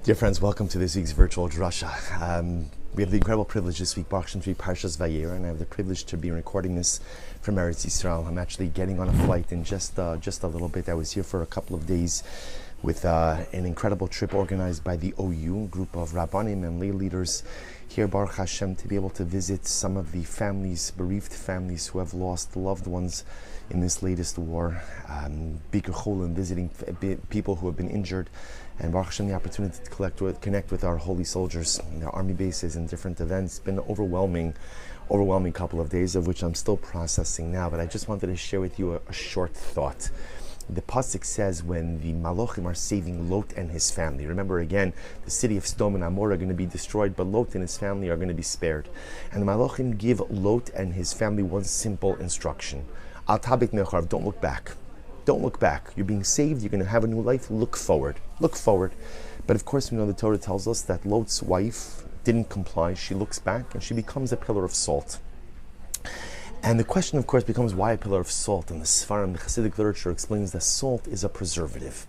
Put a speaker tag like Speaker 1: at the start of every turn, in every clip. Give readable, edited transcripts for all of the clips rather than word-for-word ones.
Speaker 1: Dear friends, welcome to this week's virtual Drasha. We have the incredible privilege this week, Baruch Shem, to be Parshas Vayera, and I have the privilege to be recording this from Eretz Yisrael. I'm actually getting on a flight in just a little bit. I was here for a couple of days with an incredible trip organized by the OU, group of Rabbanim and lay leaders here, Baruch Hashem, to be able to visit some of the families, bereaved families who have lost loved ones in this latest war. Bikur Cholim, visiting people who have been injured, and Baruch Hashem, the opportunity to connect with our holy soldiers in their army bases and different events. It's been an overwhelming couple of days, of which I'm still processing now, but I just wanted to share with you a short thought. The pasuk says when the Malachim are saving Lot and his family. Remember again, the city of Sodom and Amor are going to be destroyed, but Lot and his family are going to be spared. And the Malachim give Lot and his family one simple instruction: Al tabik mecharv, don't look back. Don't look back. You're being saved. You're going to have a new life. Look forward. Look forward. But of course, we know the Torah tells us that Lot's wife didn't comply. She looks back and she becomes a pillar of salt. And the question, of course, becomes why a pillar of salt? And the Sfarim, the Hasidic literature, explains that salt is a preservative.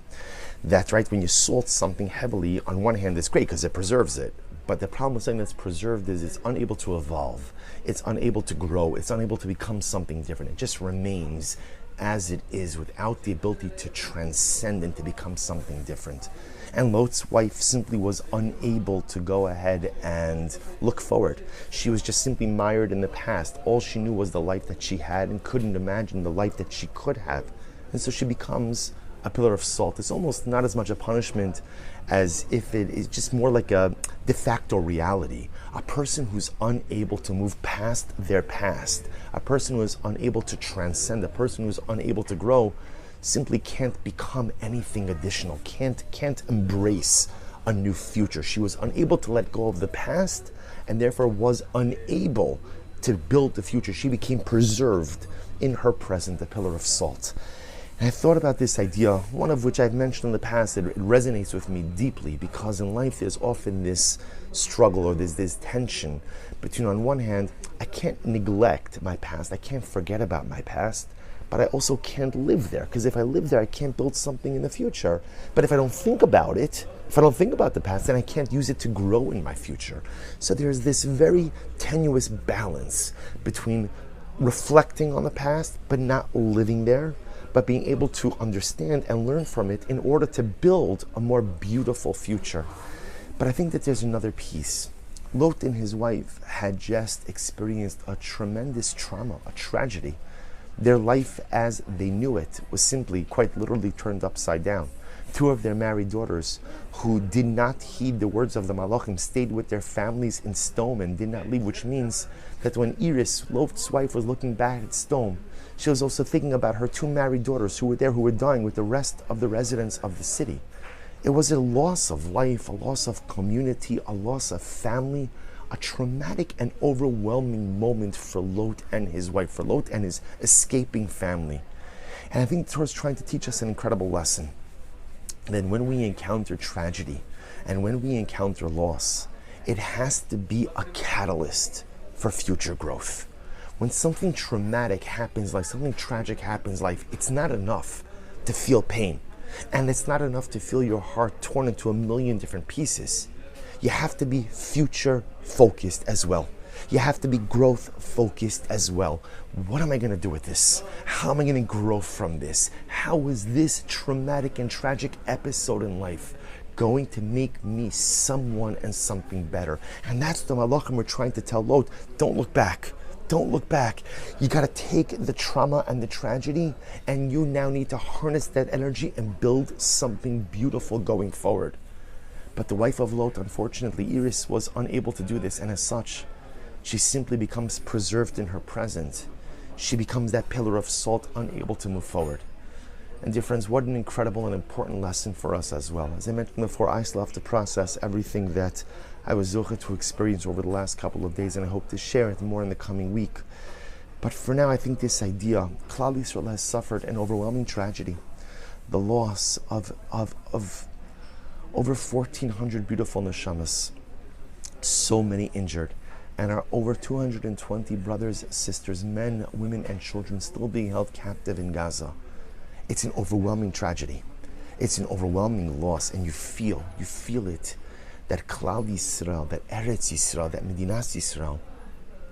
Speaker 1: That's right, when you salt something heavily, on one hand, it's great because it preserves it. But the problem with something that's preserved is it's unable to evolve. It's unable to grow. It's unable to become something different. It just remains as it is without the ability to transcend and to become something different. And Lot's wife simply was unable to go ahead and look forward. She was just simply mired in the past. All she knew was the life that she had and couldn't imagine the life that she could have. And so she becomes a pillar of salt. It's almost not as much a punishment as if it is just more like a de facto reality. A person who's unable to move past their past, a person who is unable to transcend, a person who is unable to grow, simply can't become anything additional, can't embrace a new future. She was unable to let go of the past and therefore was unable to build the future. She became preserved in her present, a pillar of salt. And I thought about this idea, one of which I've mentioned in the past. It resonates with me deeply because in life there's often this struggle or there's this tension between, on one hand, I can't neglect my past, I can't forget about my past, but I also can't live there, because if I live there, I can't build something in the future. But if I don't think about it, if I don't think about the past, then I can't use it to grow in my future. So there's this very tenuous balance between reflecting on the past, but not living there, but being able to understand and learn from it in order to build a more beautiful future. But I think that there's another piece. Lot and his wife had just experienced a tremendous trauma, a tragedy. Their life as they knew it was simply, quite literally, turned upside down. Two of their married daughters, who did not heed the words of the Malachim, stayed with their families in Sodom and did not leave, which means that when Iris, Lot's wife, was looking back at Sodom, she was also thinking about her two married daughters who were there, who were dying with the rest of the residents of the city. It was a loss of life, a loss of community, a loss of family, a traumatic and overwhelming moment for Lot and his wife, for Lot and his escaping family. And I think the Torah is trying to teach us an incredible lesson. That when we encounter tragedy and when we encounter loss, it has to be a catalyst for future growth. When something traumatic happens, like something tragic happens, life, it's not enough to feel pain. And it's not enough to feel your heart torn into a million different pieces. You have to be future focused as well. You have to be growth focused as well. What am I going to do with this? How am I going to grow from this? How is this traumatic and tragic episode in life going to make me someone and something better? And that's the Malachim were trying to tell Lot: don't look back. Don't look back. You got to take the trauma and the tragedy, and you now need to harness that energy and build something beautiful going forward. But the wife of Lot, unfortunately, Iris, was unable to do this, and as such, she simply becomes preserved in her present. She becomes that pillar of salt, unable to move forward. And dear friends, what an incredible and important lesson for us as well. As I mentioned before, I still have to process everything that I was zocheh to experience over the last couple of days, and I hope to share it more in the coming week. But for now, I think this idea, Klal Yisrael has suffered an overwhelming tragedy, the loss of over 1,400 beautiful neshamas, so many injured, and our over 220 brothers, sisters, men, women, and children still being held captive in Gaza. It's an overwhelming tragedy. It's an overwhelming loss, and you feel it, that Klal Yisrael, that Eretz Yisrael, that Medinas Yisrael,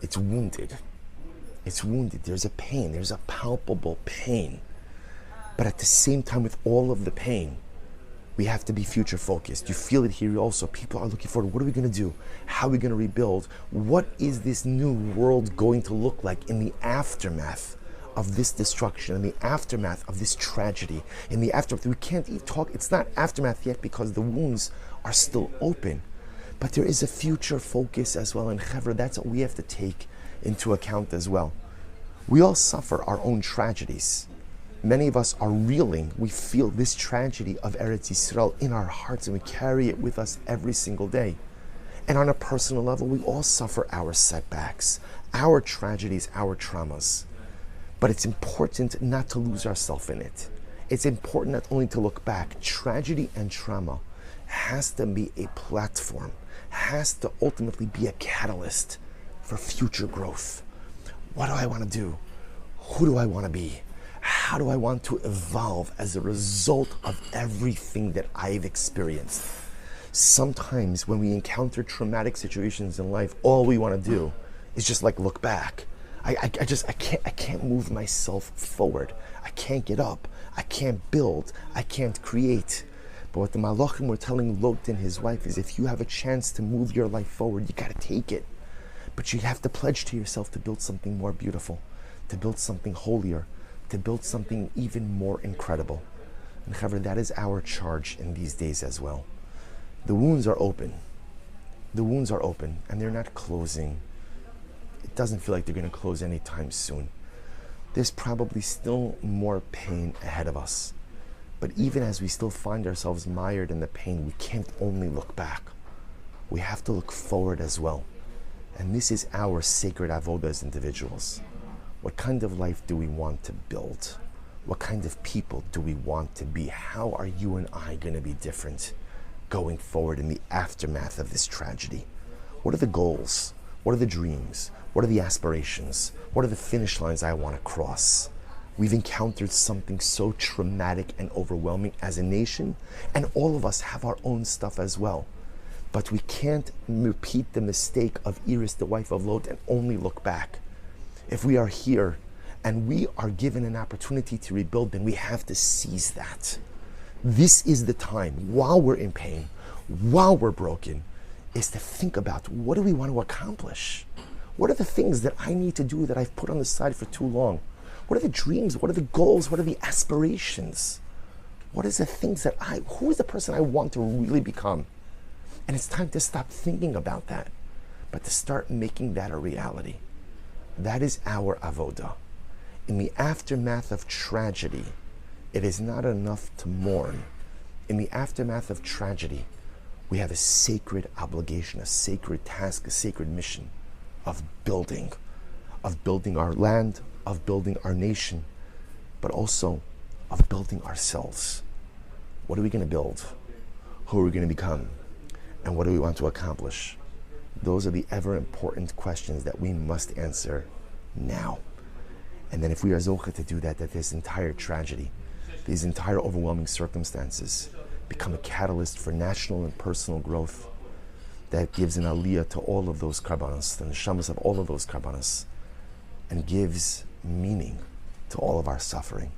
Speaker 1: it's wounded. It's wounded. There's a pain. There's a palpable pain. But at the same time, with all of the pain, we have to be future focused. You feel it here also. People are looking forward. What are we going to do? How are we going to rebuild? What is this new world going to look like in the aftermath of this destruction, in the aftermath of this tragedy, in the aftermath? We can't even talk. It's not aftermath yet because the wounds are still open. But there is a future focus as well. And Chevra, that's what we have to take into account as well. We all suffer our own tragedies. Many of us are reeling. We feel this tragedy of Eretz Yisrael in our hearts, and we carry it with us every single day. And on a personal level, we all suffer our setbacks, our tragedies, our traumas. But it's important not to lose ourselves in it. It's important not only to look back. Tragedy and trauma has to be a platform, has to ultimately be a catalyst for future growth. What do I want to do? Who do I want to be? How do I want to evolve as a result of everything that I've experienced? Sometimes when we encounter traumatic situations in life, all we want to do is just like look back. I can't move myself forward. I can't get up. I can't build. I can't create. But what the Malachim were telling Lot and his wife is, if you have a chance to move your life forward, you got to take it. But you have to pledge to yourself to build something more beautiful, to build something holier, to build something even more incredible. And Chavra, that is our charge in these days as well. The wounds are open. The wounds are open, and they're not closing. It doesn't feel like they're going to close anytime soon. There's probably still more pain ahead of us. But even as we still find ourselves mired in the pain, we can't only look back. We have to look forward as well. And this is our sacred avodah as individuals. What kind of life do we want to build? What kind of people do we want to be? How are you and I going to be different going forward in the aftermath of this tragedy? What are the goals? What are the dreams? What are the aspirations? What are the finish lines I want to cross? We've encountered something so traumatic and overwhelming as a nation, and all of us have our own stuff as well. But we can't repeat the mistake of Iris, the wife of Lot, and only look back. If we are here and we are given an opportunity to rebuild, then we have to seize that. This is the time, while we're in pain, while we're broken, is to think about, what do we want to accomplish? What are the things that I need to do that I've put on the side for too long? What are the dreams? What are the goals? What are the aspirations? What is the things that who is the person I want to really become? And it's time to stop thinking about that, but to start making that a reality. That is our avodah. In the aftermath of tragedy, it is not enough to mourn. In the aftermath of tragedy, we have a sacred obligation, a sacred task, a sacred mission of building our land, of building our nation, but also of building ourselves. What are we going to build? Who are we going to become? And what do we want to accomplish? Those are the ever important questions that we must answer now. And then if we are zocheh to do that this entire tragedy, these entire overwhelming circumstances become a catalyst for national and personal growth that gives an aliyah to all of those karbanos, the neshamas of all of those karbanos, and gives meaning to all of our suffering.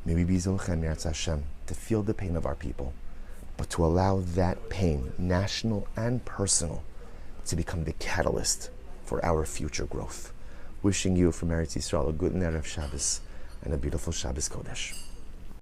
Speaker 1: May we be zocheh Me'eretz Hashem to feel the pain of our people, but to allow that pain, national and personal, to become the catalyst for our future growth. Wishing you from Eretz Yisrael a good Erev Shabbos and a beautiful Shabbos Kodesh.